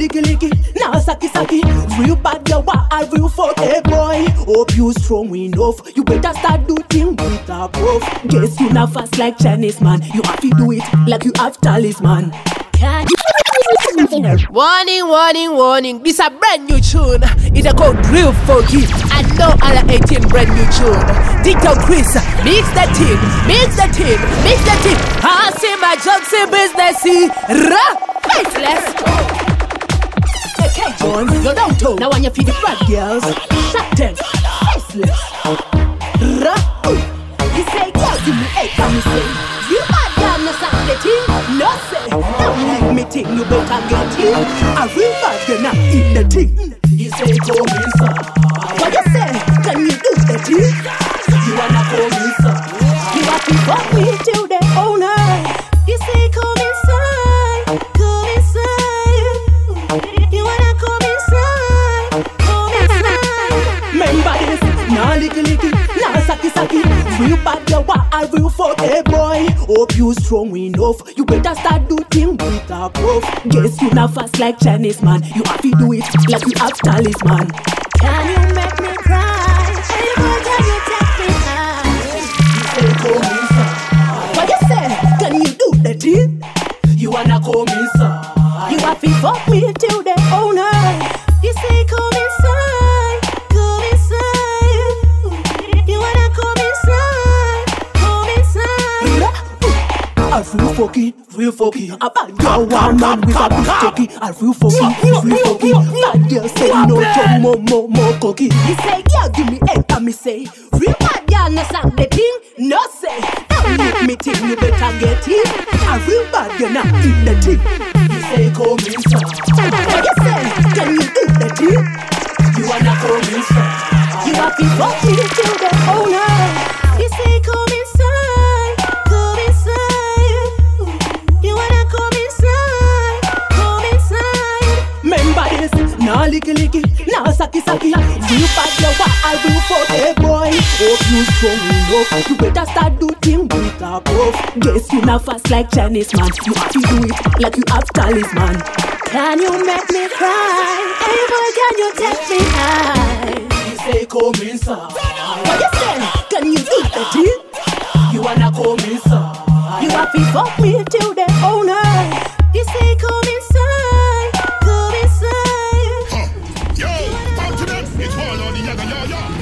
licky licky, now saki saki. Real bad girl, what a real fuck, hey boy. Hope you strong enough. You better start do things with a proof. Guess you not fast like Chinese man. You have to do it like you have talisman. Can you? Warning, warning, warning. This a brand new tune. It's a called Real Funky. I know all 18 brand new tune. TikTok Chris, mix the team, mix the team, mix the team. I see my jokes in businessy. Faceless. Okay, John, you're down too. Now when you feed the bad girls, shut them. Faceless. You say, girl, give me eight, can you say? You bad girl, no suck the thing. No say, don't like me thing, you better get it. I real bad girl, not eat the thing. You say, come inside. What you say? Can you do the thing? You wanna come inside. You have to fuck me till the owner. You say, come inside. Come inside. You wanna come inside. Come inside. Remember this, nah licky licky, nah saki saki. Real bad girl, what a real fuck, hey boy. Hope you strong enough. You better start do things with a proof. Guess you not fast like Chinese man. You have to do it like you have talisman. Can you make me cry? Hey boy, can you take me high? You say come inside. What you say? Can you do the thing? You wanna come inside. You have to fuck me till the owner. You say come inside. Come inside. You wanna come inside. Come inside. I real fucky. A bad girl, one man with a big cocky. I real fucky. Bad girl say no to more cocky. He say, girl, give me egg, and me say, real bad girl, no sang the thing, no say. Don't make me think you better get it. A real bad girl, not eat the thing. You say, come inside. What you say? Can you eat the thing? You wanna come inside. You have to fuck me till the owner. You say, come inside. Come inside. You wanna come inside. Come inside. Remember this, nah licky licky, nah saki saki. Real bad girl, what I will fuck, hey boy. Hope you strong enough. You better start do things with a proof. Guess you not fast like Chinese man. You have to do it like you have talisman. Can you make me cry? Hey boy, can you take me high? You say come inside. What you say? Can you do the thing? You wanna come inside. You have to fuck me till the owner. You say come inside. Come inside. Yo, back to them. It's all on the yaga,